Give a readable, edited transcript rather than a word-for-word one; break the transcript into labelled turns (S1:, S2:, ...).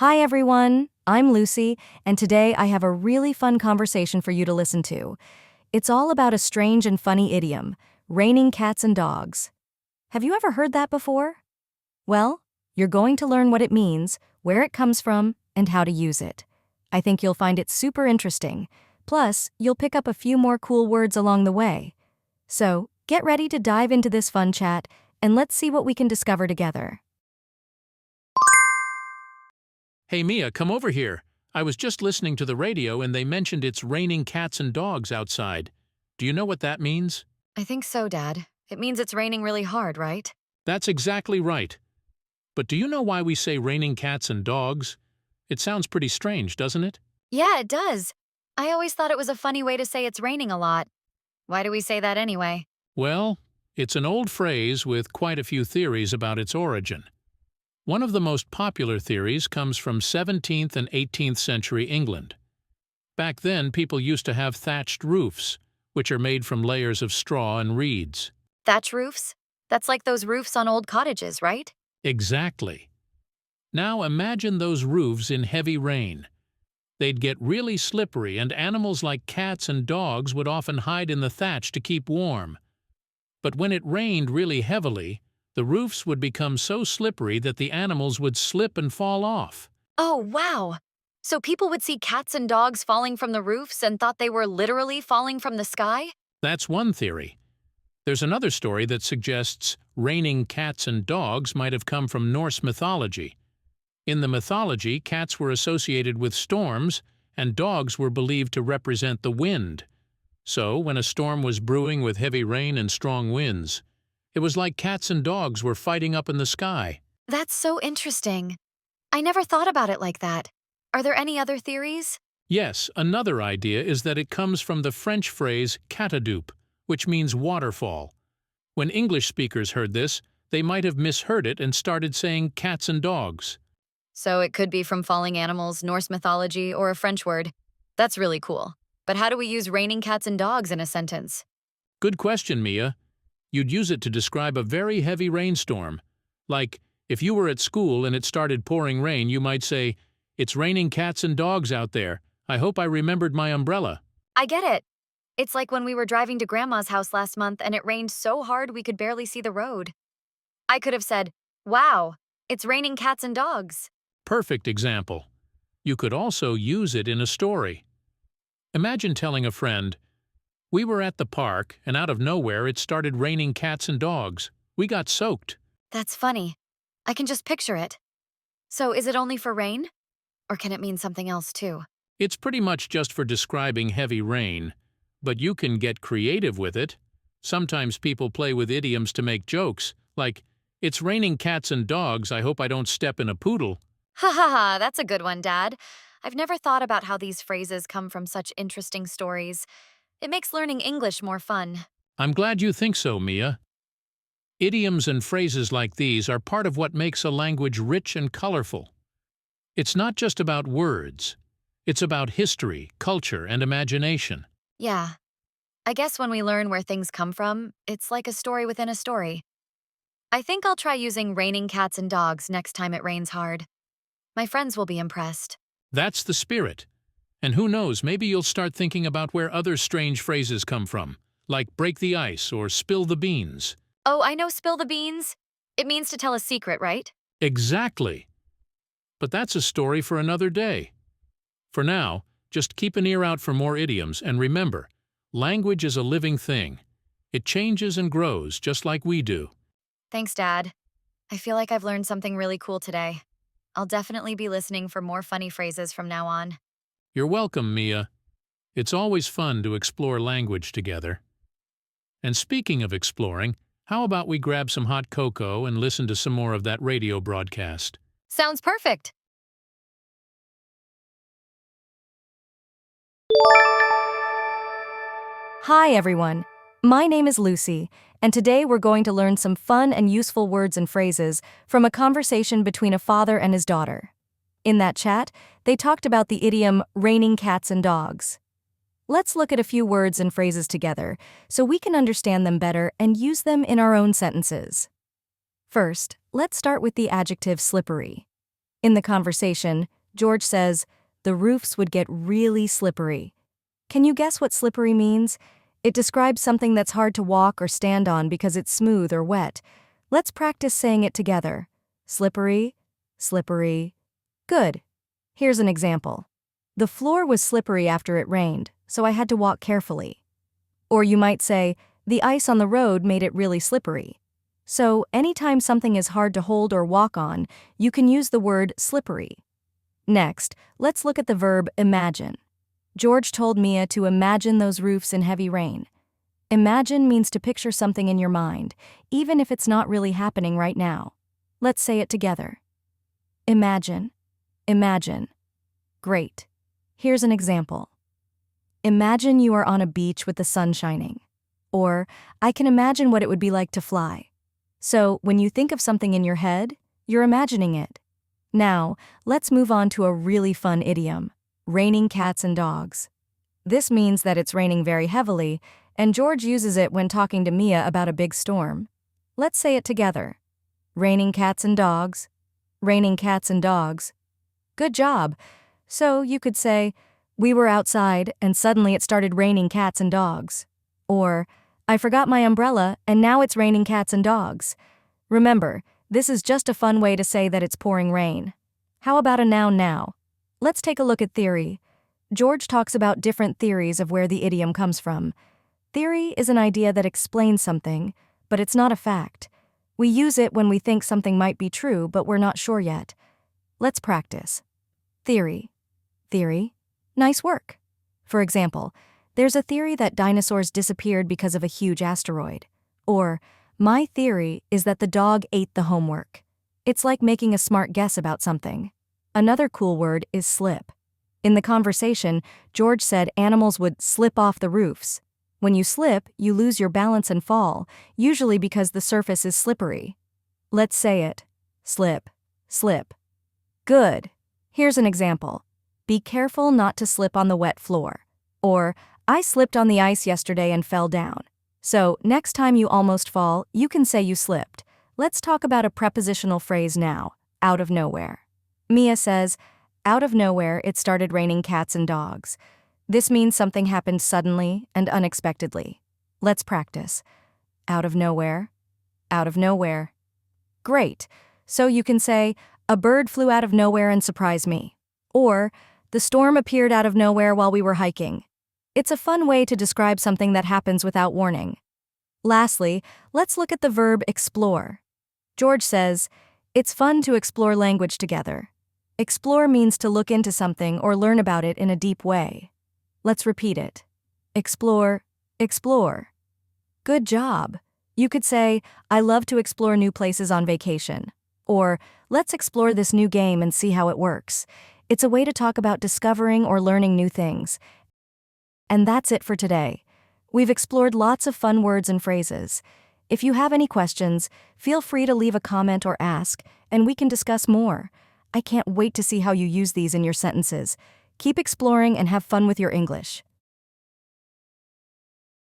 S1: Hi everyone, I'm Lucy, and today I have a really fun conversation for you to listen to. It's all about a strange and funny idiom, raining cats and dogs. Have you ever heard that before? Well, you're going to learn what it means, where it comes from, and how to use it. I think you'll find it super interesting. Plus, you'll pick up a few more cool words along the way. So, get ready to dive into this fun chat, and let's see what we can discover together.
S2: Hey Mia, come over here. I was just listening to the radio and they mentioned it's raining cats and dogs outside. Do you know what that means?
S1: I think so, Dad. It means it's raining really hard, right?
S2: That's exactly right. But do you know why we say raining cats and dogs? It sounds pretty strange, doesn't it?
S1: Yeah, it does. I always thought it was a funny way to say it's raining a lot. Why do we say that anyway?
S2: Well, it's an old phrase with quite a few theories about its origin. One of the most popular theories comes from 17th and 18th century England. Back then, people used to have thatched roofs, which are made from layers of straw and reeds.
S1: Thatch roofs? That's like those roofs on old cottages, right?
S2: Exactly. Now imagine those roofs in heavy rain. They'd get really slippery and animals like cats and dogs would often hide in the thatch to keep warm. But when it rained really heavily, the roofs would become so slippery that the animals would slip and fall off.
S1: Oh, wow. So people would see cats and dogs falling from the roofs and thought they were literally falling from the sky?
S2: That's one theory. There's another story that suggests raining cats and dogs might have come from Norse mythology. In the mythology, cats were associated with storms, and dogs were believed to represent the wind. So, when a storm was brewing with heavy rain and strong winds, it was like cats and dogs were fighting up in the sky.
S1: That's so interesting. I never thought about it like that. Are there any other theories?
S2: Yes, another idea is that it comes from the French phrase catadoupe, which means waterfall. When English speakers heard this, they might have misheard it and started saying cats and dogs.
S1: So it could be from falling animals, Norse mythology, or a French word. That's really cool. But how do we use raining cats and dogs in a sentence?
S2: Good question, Mia. You'd use it to describe a very heavy rainstorm. Like, if you were at school and it started pouring rain, you might say, "It's raining cats and dogs out there. I hope I remembered my umbrella."
S1: I get it. It's like when we were driving to Grandma's house last month and it rained so hard we could barely see the road. I could have said, "Wow, it's raining cats and dogs."
S2: Perfect example. You could also use it in a story. Imagine telling a friend, "We were at the park, and out of nowhere it started raining cats and dogs. We got soaked."
S1: That's funny. I can just picture it. So is it only for rain? Or can it mean something else too?
S2: It's pretty much just for describing heavy rain, but you can get creative with it. Sometimes people play with idioms to make jokes, like, "It's raining cats and dogs, I hope I don't step in a poodle."
S1: Ha ha ha, that's a good one, Dad. I've never thought about how these phrases come from such interesting stories. It makes learning English more fun.
S2: I'm glad you think so, Mia. Idioms and phrases like these are part of what makes a language rich and colorful. It's not just about words. It's about history, culture, and imagination.
S1: Yeah. I guess when we learn where things come from, it's like a story within a story. I think I'll try using raining cats and dogs next time it rains hard. My friends will be impressed.
S2: That's the spirit. And who knows, maybe you'll start thinking about where other strange phrases come from, like break the ice or spill the beans.
S1: Oh, I know spill the beans. It means to tell a secret, right?
S2: Exactly. But that's a story for another day. For now, just keep an ear out for more idioms, and remember, language is a living thing. It changes and grows just like we do.
S1: Thanks, Dad. I feel like I've learned something really cool today. I'll definitely be listening for more funny phrases from now on.
S2: You're welcome, Mia. It's always fun to explore language together. And speaking of exploring, how about we grab some hot cocoa and listen to some more of that radio broadcast?
S1: Sounds perfect. Hi, everyone. My name is Lucy, and today we're going to learn some fun and useful words and phrases from a conversation between a father and his daughter. In that chat, they talked about the idiom raining cats and dogs. Let's look at a few words and phrases together so we can understand them better and use them in our own sentences. First, let's start with the adjective slippery. In the conversation, George says, the roofs would get really slippery. Can you guess what slippery means? It describes something that's hard to walk or stand on because it's smooth or wet. Let's practice saying it together. Slippery, slippery. Good. Here's an example. The floor was slippery after it rained, so I had to walk carefully. Or you might say, the ice on the road made it really slippery. So, anytime something is hard to hold or walk on, you can use the word slippery. Next, let's look at the verb imagine. George told Mia to imagine those roofs in heavy rain. Imagine means to picture something in your mind, even if it's not really happening right now. Let's say it together. Imagine. Imagine. Great. Here's an example. Imagine you are on a beach with the sun shining. Or, I can imagine what it would be like to fly. So, when you think of something in your head, you're imagining it. Now, let's move on to a really fun idiom, raining cats and dogs. This means that it's raining very heavily, and George uses it when talking to Mia about a big storm. Let's say it together. Raining cats and dogs. Raining cats and dogs. Good job. So, you could say, we were outside and suddenly it started raining cats and dogs. Or, I forgot my umbrella and now it's raining cats and dogs. Remember, this is just a fun way to say that it's pouring rain. How about a noun now? Let's take a look at theory. George talks about different theories of where the idiom comes from. Theory is an idea that explains something, but it's not a fact. We use it when we think something might be true, but we're not sure yet. Let's practice. Theory. Theory. Nice work. For example, there's a theory that dinosaurs disappeared because of a huge asteroid. Or, my theory is that the dog ate the homework. It's like making a smart guess about something. Another cool word is slip. In the conversation, George said animals would slip off the roofs. When you slip, you lose your balance and fall, usually because the surface is slippery. Let's say it. Slip. Slip. Good. Here's an example. Be careful not to slip on the wet floor. Or, I slipped on the ice yesterday and fell down. So, next time you almost fall, you can say you slipped. Let's talk about a prepositional phrase now, out of nowhere. Mia says, out of nowhere it started raining cats and dogs. This means something happened suddenly and unexpectedly. Let's practice. Out of nowhere. Out of nowhere. Great. So you can say, a bird flew out of nowhere and surprised me. Or, the storm appeared out of nowhere while we were hiking. It's a fun way to describe something that happens without warning. Lastly, let's look at the verb explore. George says, it's fun to explore language together. Explore means to look into something or learn about it in a deep way. Let's repeat it. Explore, explore. Good job. You could say, I love to explore new places on vacation. Or, let's explore this new game and see how it works. It's a way to talk about discovering or learning new things. And that's it for today. We've explored lots of fun words and phrases. If you have any questions, feel free to leave a comment or ask, and we can discuss more. I can't wait to see how you use these in your sentences. Keep exploring and have fun with your English.